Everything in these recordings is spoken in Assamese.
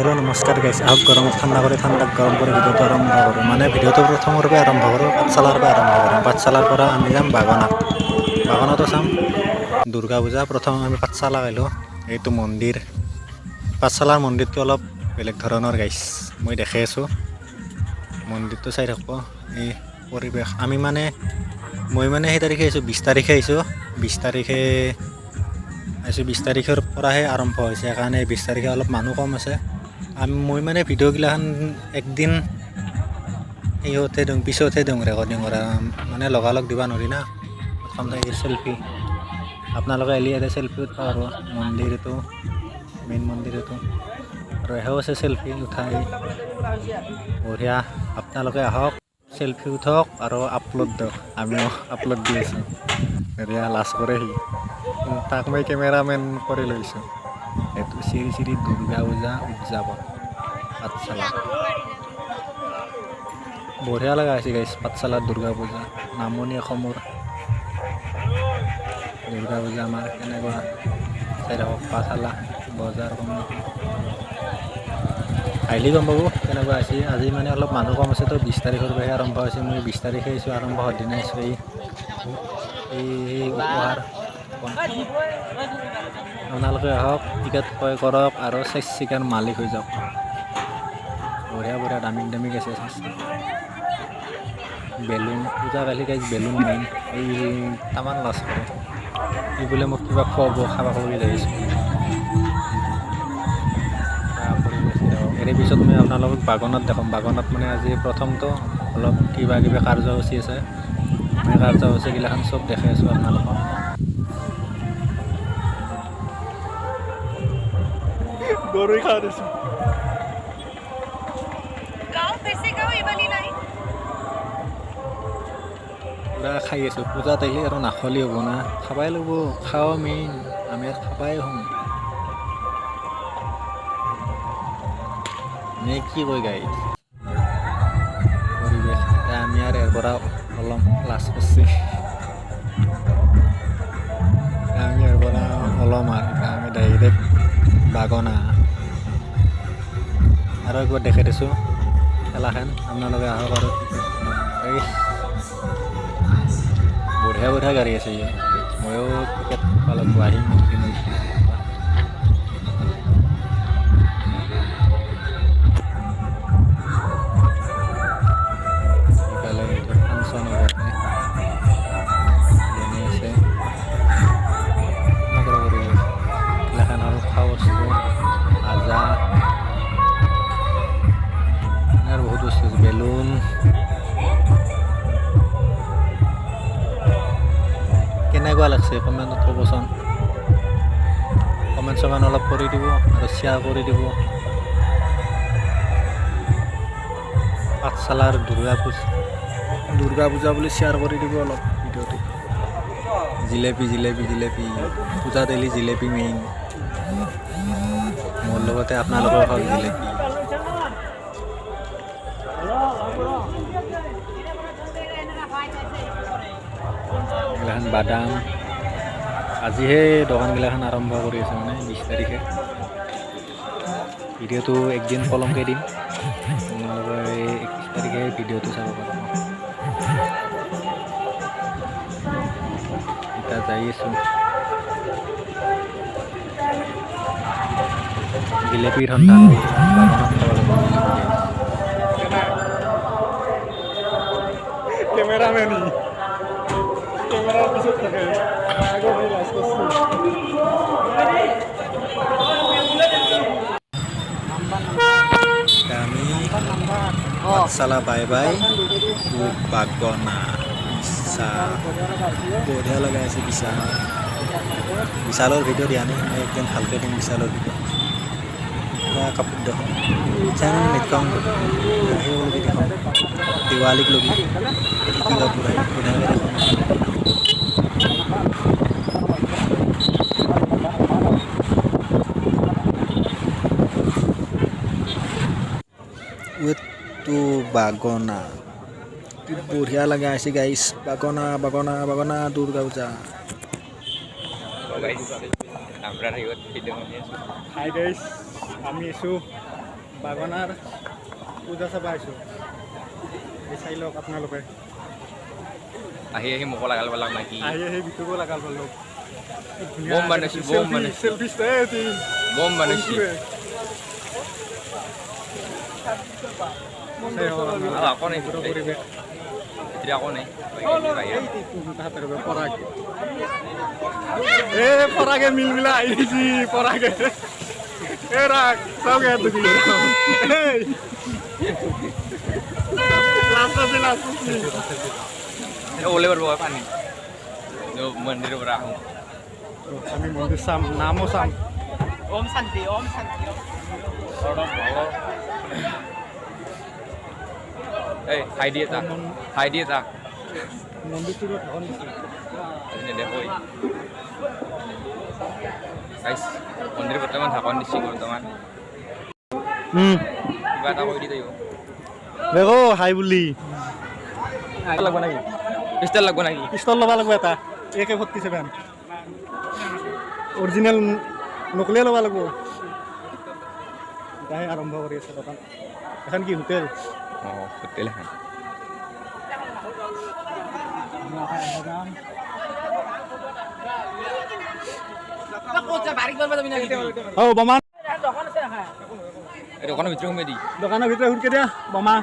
हेलो नमस्कार गाइस आप गरम ठंडा करे ठंडा गरम करे ভিডিওটো আৰম্ভ কৰোঁ মানে ভিডিওটো প্ৰথমৰ পৰা আৰম্ভ কৰোঁ পাঠশালাৰ পৰা আৰম্ভ কৰোঁ পাঠশালাৰ পৰা আমি যাম বাগানতো চাম দুৰ্গা পূজা প্ৰথম আমি পাঠশালা গ'লোঁ এইটো মন্দিৰ পাঠশালাৰ মন্দিৰটো অলপ বেলেগ ধৰণৰ গাইস মই দেখাই আছোঁ মন্দিৰটো চাই থাকব এই পৰিবেশ আমি মানে মই মানে সেই তাৰিখে আহিছোঁ 20 তাৰিখে আহিছোঁ 20 তাৰিখে 20 তাৰিখৰ পৰাহে আৰম্ভ হৈছে কাৰণে 20 তাৰিখে অলপ মানুহ কম আছে মই মানে ভিডিও গিলাখান একদিন ইহতে দিওঁ পিছতহে দিওঁ ৰেকৰ্ডিং কৰা মানে লগালগ দিবা নোৱাৰি না প্ৰথম থাকি সেলফি আপোনালোকে এলি ইয়াতে সেলফি উঠবা আৰু মন্দিৰটো মেইন মন্দিৰটো আৰু এও আছে সেলফি উঠাই বঢ়িয়া আপোনালোকে আহক সেলফি উঠক আৰু আপলোড দিয়ক আমিও আপলোড দি আছোঁ বঢ়িয়া লাজ কৰে সি তাক মই কেমেৰামেন কৰি লৈছোঁ এইটো শ্ৰী শ্ৰী দুৰ্গা পূজা উদযাপন পাঠশালা বঢ়িয়া লগা আছে গাইছ পাঠশালাত দুৰ্গা পূজা নামনি অসমৰ দুৰ্গা পূজা আমাৰ কেনেকুৱা চাই থাকক পাঠশালা বজাৰ কমিটি আহিলে গম পাব কেনেকুৱা আছে আজি মানে অলপ মানুহ কম আছে তো 20 তাৰিখৰ পৰাহে আৰম্ভ হৈছে মই 20 তাৰিখে আহিছোঁ আৰম্ভ হোৱাৰ দিনা আহিছোঁ এই উপহাৰ আপোনালোকে আহক টিকেট ক্ৰয় কৰক আৰু চিকেন মালিক হৈ যাওক বঢ়িয়া বঢ়িয়া দামী আছে বেলুন পূজা কালি গাইজ বেলুন মেইন এই তামান লাজ কৰে এই বোলে মোক কিবা খুৱাব খাব লৈ আহিছোঁ এৰে পিছত মই আপোনালোকক বাগানত দেখাম বাগানত মানে আজি প্ৰথমটো অলপ কিবা কিবি কাৰ্যসূচী আছে মই কাৰ্যসূচীগিলাখান চব দেখাই আছোঁ আপোনালোকক গৰুই খাই দিছোঁ পুৰা খাই আছোঁ পূজাত আহিলে আৰু নাখলি হ'ব না খাবাই ল'ব খাওঁ মেইন আমি ইয়াত খাবাই হ'ম নে কি কয় গাই পৰিৱেশ এতিয়া আমি আৰু ইয়াৰ পৰা অলপ লাজ কৰিছে আমি ইয়াৰ পৰা অলম আৰু আমি ডাইৰেক্ট বাগনা আৰু একবাৰ দেখাই দিছোঁ খেলাখন আপোনালোকে আহক আৰু এই বঢ়িয়া বঢ়িয়া গাড়ী আছে ময়ো টিকেট পালোঁ আহিম বেলুন কেনেকুৱা লাগছে কমেণ্টত ক'বচোন কমেণ্ট চমেণ্ট অলপ কৰি দিব আৰু শ্বেয়াৰ কৰি দিব পাঠশালাৰ দুৰ্গা পূজা বুলি শ্বেয়াৰ কৰি দিব অলপ ভিডিঅ'টো জিলেপি পূজা দিলি জিলেপি মেইন মোৰ লগতে আপোনালোকৰ হওক জিলেপি গিলাখান বাদাম আজিহে দোকানগিলাখান আৰম্ভ কৰি আছে মানে 20 তাৰিখে ভিডিঅ'টো একদিন পলমকৈ দিম আপোনালোকে 21 তাৰিখে ভিডিঅ'টো চাব পাৰিব এতিয়া যাই আছোঁ জিলেপিৰ সন্ধান কেমেৰামেন কেমেৰাৰ পিছত থাকে আগত হৈ লাজ কৰিছোঁ আমি পাঠশালা বাই বাগনা বঢ়িয়া লগাই আছে বিশালৰ ভিডিঅ' দিয়া নাই মই একদিন ভালকৈ দিম বিশালৰ ভিডিঅ' কাপোৰ দেখোন চেন নেটকং সেই দেখোন দিৱালীক লগি কি কাপোৰ আহে ধুনীয়াকৈ দেখোন itu বাগনা কি বঢ়িয়া লগা আছে গাইস বাগনা দুৰ্গা পূজা আমৰা হাই গাইস আমি আছো বাগানৰ পূজা চাব আহিছোঁ। এই চাই লওক আপোনালোকে। আহি মোকো লাগাল পালাক নাকি আহি ভিতৰকো লাগাল পালোঁ। বম বানাইছি চেলফি বম বানাইছি আকৌ নাই পৰিৱেশ এতিয়া আকৌ নাই পৰাগে মিলমিলা আহিছি পৰাগে ৰাখ চাওগে তুমি ওলাই পাৰবো পানি মন্দিৰেৰ পৰা আহোঁ আমি মন্দিৰ চাম নামো চাম। ওম শান্তি এই খাই দিয়ে তা মন্দিৰটো দেখো গাইছ মন্দিৰ বৰ্তমান ঢাকন দিছে বৰ্তমান কিবা এটা কৈ দি থাকিব দেখো হাই বুলি লাগব নাকি পিষ্টল লাগব নাকি পিষ্টল ল'ব লাগিব এটা AK-47 অৰিজিনেল নকলিয়ে ল'ব লাগিব। এতিয়াহে আৰম্ভ কৰি আছে দোকান এখন কি হোটেল হোটেল এখন বোমা দোকানৰ ভিতৰত সোমাই দি দোকানৰ ভিতৰত হুটকে দিয়া বোমা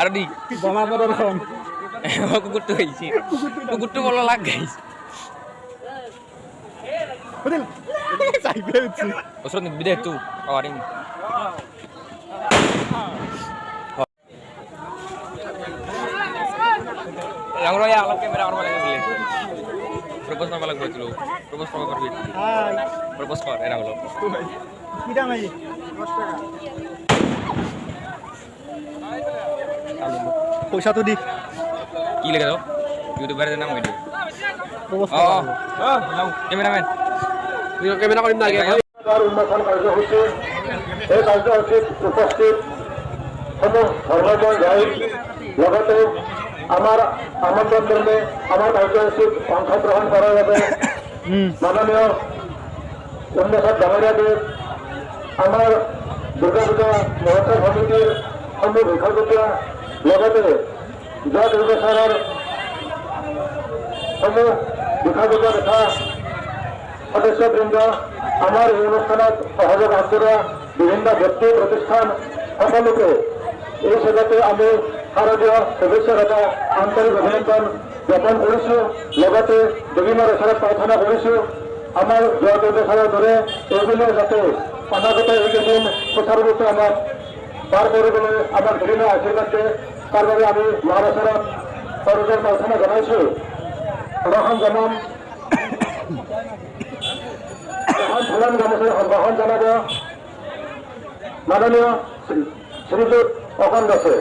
আৰু দি বোমা প্ৰদৰ্শন কুকুৰটো আহিছে কুকুৰটো বল লাগ গাইছে ওচৰত নিবি দে তোৰ পাৰিম ৰঙৰয়া অলপ কেমেৰা কৰিব লাগে প্ৰপ'জ কৰিব লাগিব এইটো প্ৰপ'জ কৰিব পাৰিবি প্ৰপ'জ কৰ এৰা অলপ কি দাম আহি 10 টাকা পইচাটো দি কি লাগে তো ইউটিউবাৰ নাম কৈ দিওঁ কেমেৰামেন কেমেৰা কৰিম না উন্মোচন কাৰ্যসূচী এই কাৰ্যসূচীত উপস্থিত সমূহ ধৰ্মময় ভাই লগতে আমাৰ আমন্ত্ৰণ ক্ৰমে আমাৰ কাৰ্যসূচীত অংশগ্ৰহণ কৰাৰ বাবে মাননীয় উন্মেষত ডাঙৰীয়াদেৱ আমাৰ দুৰ্গা পূজা মহোৎসৱ সমিতিৰ সমূহ বিষয়ববীয়া লগতে যোৱা দুৰ্গোৎসৱৰ সমূহ বিষয়ববীয়া তথা সদস্যবৃন্দ আমাৰ এই অনুষ্ঠানত সহযোগ আগবঢ়োৱা বিভিন্ন ব্যক্তি প্ৰতিষ্ঠান সকলোকে এই চেগতে আমি শাৰদীয় শুভেচ্ছা তথা আন্তৰিক অভিনন্দন জ্ঞাপন কৰিছোঁ। লগতে দেৱীমাৰ ওচৰত প্ৰাৰ্থনা কৰিছোঁ আমাৰ যোৱা দুৰ্গোৎসৱৰ দৰে এইবিলাক যাতে অনাগত এইকেইদিন সুচাৰুৰূপে আমাক পাৰ কৰিবলৈ আমাক বিভিন্ন আশীৰ্বাদ দিয়ে তাৰ বাবে আমি মাৰ ওচৰত সৰজৰ প্ৰাৰ্থনা জনাইছোঁ। প্ৰদৰ্শন জনাম ফুলান গামোচাৰ সম্ভাষণ জনাব মাননীয় শ্ৰীযুত অকণ দাসে।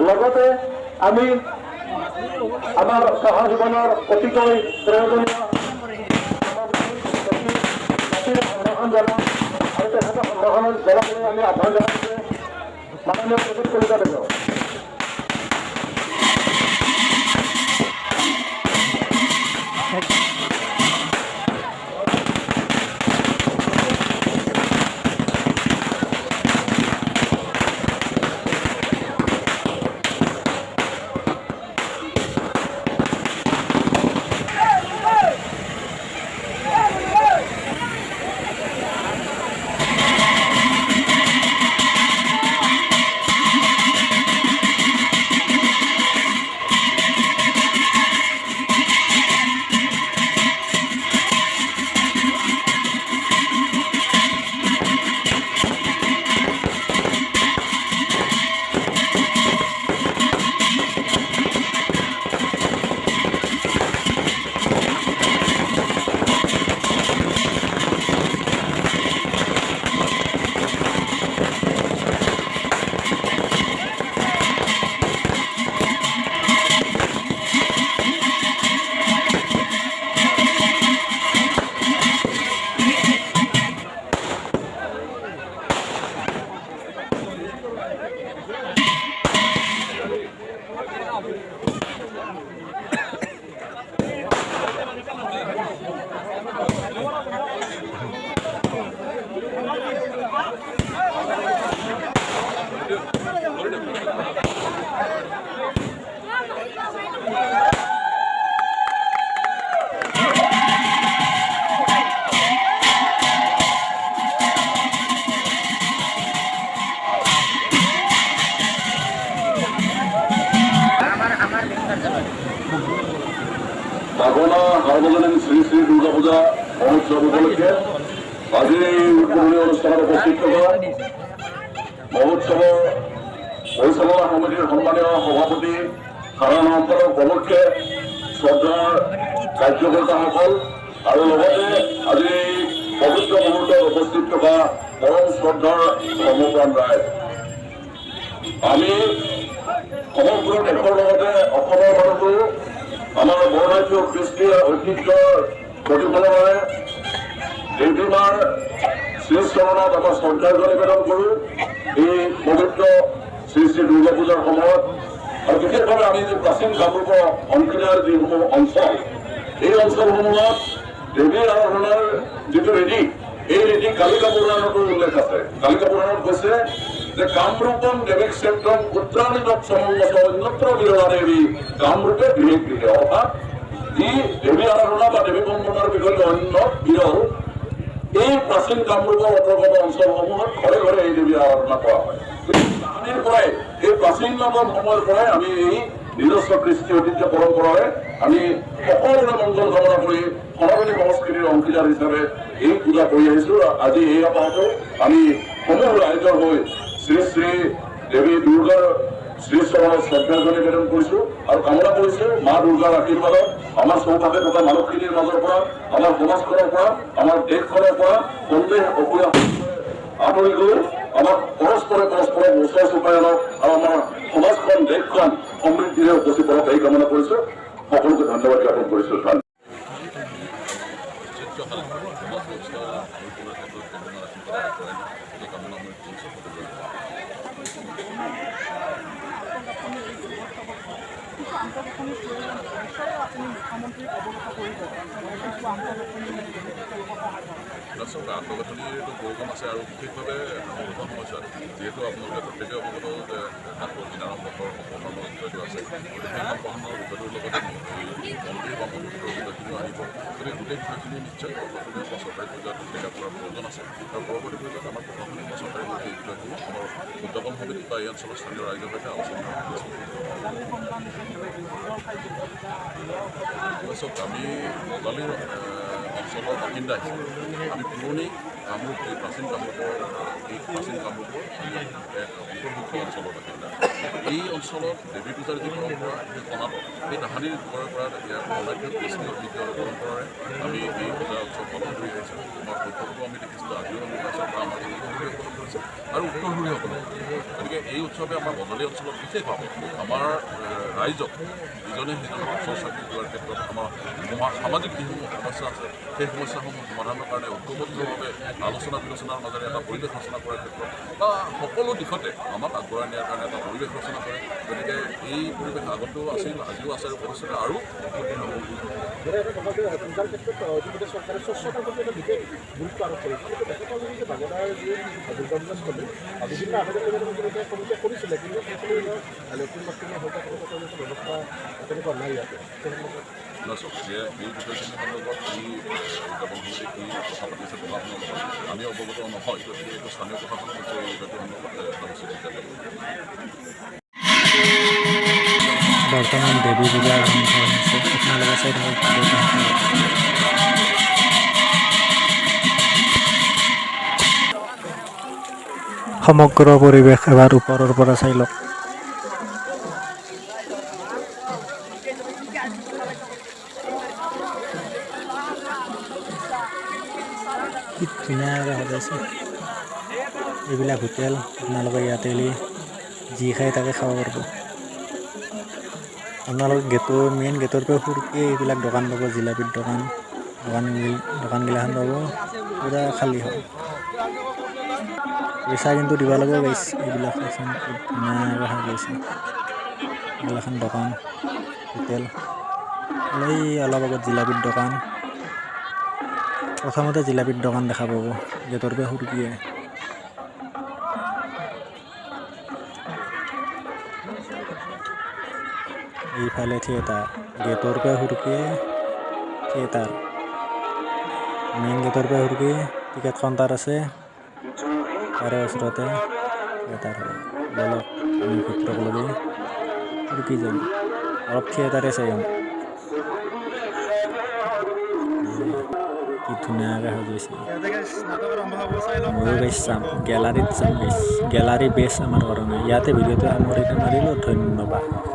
লগতে আমি আমাৰ সহজীৱনৰ অতিকৈ প্ৰয়োজনীয় সম্ভাষণ জনাম আৰু তেখেতৰ সম্ভাষণ জনাবলৈ আমি আহ্বান জনাইছোঁ মাননীয় প্ৰদীপ কলিতা দেৱক। বাগনা সাৰ্বজনীন শ্ৰী শ্ৰী দুৰ্গা পূজা মহোৎসব উপলক্ষে আজিৰ এই উদ্বোধনী অনুষ্ঠানত উপস্থিত থকা মহোৎসৱ পৰিচালনা সমিতিৰ সন্মানীয় সভাপতি সাধাৰণ সম্পাদক উপলক্ষে শ্ৰদ্ধাৰ কাৰ্যকৰ্তাসকল আৰু লগতে আজি এই পবিত্ৰ মুহূৰ্তত উপস্থিত থকা পৰম শ্ৰদ্ধাৰ ধৰ্মপ্ৰাণ ৰাইজ, আমি সমগ্ৰ দেশৰ লগতে অসমৰ মানুহতো আমাৰ বৰৰাজ্য কৃষ্টি ঐতিহ্যৰ প্ৰতিফলনে দেৱী মাৰ শ্ৰীচৰণত আমাৰ শ্ৰদ্ধাৰ্ঘ্য নিবেদন কৰোঁ এই পবিত্ৰ শ্ৰী শ্ৰী দুৰ্গা পূজাৰ সময়ত। আৰু বিশেষভাৱে আমি যি প্ৰাচীন কামৰূপৰ অংশীদাৰ যিসমূহ অঞ্চল, এই অঞ্চলসমূহত দেৱীৰ আৰাধনাৰ যিটো ৰীতি, এই ৰীতি কালিকা পুৰাণতো উল্লেখ আছে। কালিকা পুৰাণত কৈছে যে কামৰূপম দেৱীক ক্ষেত্ৰম উত্তৰাণিত সমংগত অন্যত্ৰ বিৰলা দেৱী কামৰূপে গৃহে গৃহে, অৰ্থাৎ যি দেৱী আৰাধনা বা দেৱী বন্দনাৰ বিষয়ে অন্য বিৰল এই প্ৰাচীন কামৰূপৰ অন্তৰ্গত অঞ্চলসমূহত ঘৰে ঘৰে এই দেৱী আৰাধনা কৰা হয়। তাহানিৰ পৰাই এই প্ৰাচীনতম সময়ৰ পৰাই আমি এই নিজস্ব কৃষ্টি ঐতিহ্য পৰম্পৰাৰে আমি সকলোৰে মংগল কামনা কৰি সনাতনী সংস্কৃতিৰ অংশীদাৰ হিচাপে এই পূজা কৰি আহিছোঁ। আজি এই আপাহতো আমি সমূহ ৰাইজৰ হৈ শ্ৰী শ্ৰী দেৱী দুৰ্গাৰ শ্ৰীচৰণত শ্ৰদ্ধাৰ্ঘ্য নিবেদন কৰিছোঁ আৰু কামনা কৰিছোঁ মা দুৰ্গাৰ আশীৰ্বাদত আমাৰ চৌপাশে থকা মানুহখিনিৰ মাজৰ পৰা, আমাৰ সমাজখনৰ পৰা, আমাৰ দেশখনৰ পৰা সন্দেহ অসূয়া আঁতৰি গৈ আমাক পৰস্পৰে ওচৰ চপাই আনক আৰু আমাৰ সমাজখন দেশখন সমৃদ্ধিৰে উপচি পৰক এই কামনা কৰিছোঁ। সকলোকে ধন্যবাদ জ্ঞাপন কৰিছোঁ। দৰ্শক আন্তঃগাঁথনিৰ প্ৰয়োজন আছে আৰু বিশেষভাৱে মূলধন সমস্যা, যিহেতু আপোনালোকে প্ৰত্যেকে অৱগত যে ডাক্তৰ কিনাৰাম ডক্টৰ সম্পূৰ্ণ বিষয়টো আছে, গতিকে সেই সম্পূৰ্ণ বিষয়টোৰ লগতে মন্দিৰ বা মন্দিৰৰ বিষয়খিনিও আহিব। গতিকে গোটেই বিষয়খিনি নিশ্চয় প্ৰশাসনীয় বা চৰকাৰী পৰ্যায়ত ভূমিকা কৰাৰ প্ৰয়োজন আছে আৰু পৰৱৰ্তী পৰ্যায়ত আমাৰ প্ৰশাসনিক বা চৰকাৰী পৰ্যায়ত এই বিষয়সমূহ আমাৰ উদযাপন সমিতি বা এই অঞ্চলৰ স্থানীয় ৰাইজৰ সৈতে আলোচনা দৰ্শক আমি বজালীৰ অঞ্চলৰ বাসিন্দা হিচাপে আমি পুৰণি কামৰূপ, এই প্ৰাচীন কামৰূপৰ অন্তৰ্ভুক্ত অঞ্চলৰ বাসিন্দা। এই অঞ্চলত দেৱী পূজাৰ যি পৰম্পৰা, সেই সনাতন সেই তাহানিৰ যুগৰ পৰা ইয়াৰ বৰ্ণাঢ্য কৃষ্টি ঐতিহ্যৰ পৰম্পৰাৰে আমি এই পূজা উৎসৱ পালন কৰি আহিছোঁ। আমাৰ শৈশৱতো আমি দেখিছিলোঁ, আজিও আমি পাইছোঁ বা আমাৰ উত্তৰসূৰীসকলে কৰিছে আৰু উত্তৰসূৰীসকলে। গতিকে এই উৎসৱে আমাৰ বজালী অঞ্চলত বিশেষভাৱে আমাৰ ৰাইজক ইজনে সিজনক ওচৰ চাপি যোৱাৰ ক্ষেত্ৰত আমাৰ সামাজিক যিসমূহ সমস্যা আছে, সেই সমস্যাসমূহ সমাধানৰ কাৰণে ঐক্যবদ্ধভাৱে আলোচনা বিলোচনাৰ মাজেৰে এটা পৰিৱেশ ৰচনা কৰাৰ ক্ষেত্ৰত বা সকলো দিশতে আমাক আগবঢ়াই নিয়াৰ কাৰণে এটা পৰিৱেশ ৰচনা কৰে। গতিকে এই পৰিৱেশ আগতেও আছিল, আজিও আছে আৰু ভৱিষ্যতে আৰু পূজাৰ ক্ষেত্ৰত ইতিমধ্যে চৰকাৰে স্বচ্ছতাৰ প্ৰতি এটা বিশেষ গুৰুত্ব আৰোপ কৰিছে। কিন্তু দেখা পাওঁ যে বাগনাৰ যি দুৰ্গা পূজা স্থলী বিভিন্ন আবেদন সমিতিয়ে কৰিছিলে, কিন্তু সেইখিনি লেট্ৰিন বাথৰুমৰ সৈতে ব্যৱস্থা তেনেকুৱা নাই ইয়াতে। দৰ্শক এই বিষয়খিনি সন্দৰ্ভত এই উদযাপন সমিতি কি কথা পাতিছে প্ৰশাসনৰ লগত আমি অৱগত নহয়, গতিকে এইটো স্থানীয় প্ৰশাসনৰ সৈতে এই বিষয়টো সন্দৰ্ভত এটা উচিত সিদ্ধান্ত বৰ্তমান দেৱী পূজা আৰম্ভ হৈছে। আপোনালোকে চাই থাকক। সমগ্ৰ পৰিৱেশ এবাৰ ওপৰৰ পৰা চাই লওক। কি ধুনীয়াকৈ সজাইছে। এইবিলাক হোটেল, আপোনালোকে ইয়াতে যি খাই তাকে খাব পাৰিব। আপোনালোকে মেইন গেটৰ পৰা সুৰকি এইবিলাক দোকান পাব, জিলাপিৰ দোকানগিলাখান পাব, পূৰা খালী হয়। পইচা কিন্তু দিব লাগিব গাইছ। এইবিলাক ধুনীয়াকৈ সাজাইছে। এখন দোকান হোটেল এই অলপ আগত জিলাপিৰ দোকান প্ৰথমতে জিলাপিৰ দোকান দেখা পাব গেটৰ পৰা সুৰকিয়ে এইফালে থিয়েটাৰ গেটৰ পৰা সুৰকিয়ে থিয়েটাৰ মেইন গেটৰ পৰা সুৰকিয়ে টিকেট কাউণ্টাৰ আছে তাৰে ওচৰতে থিয়েটাৰ বলক আমি ভিতৰক লগি সুৰকি যাম অলপ থিয়েটাৰে চাই যাম কি ধুনীয়াকৈ সজাইছে ময়ো গাইছ চাম গেলাৰীত চাম গাইছ গেলাৰী বেছ আমাৰ কাৰণে ইয়াতে ভিডিঅ'টো সামৰি মাৰিলোঁ ধন্যবাদ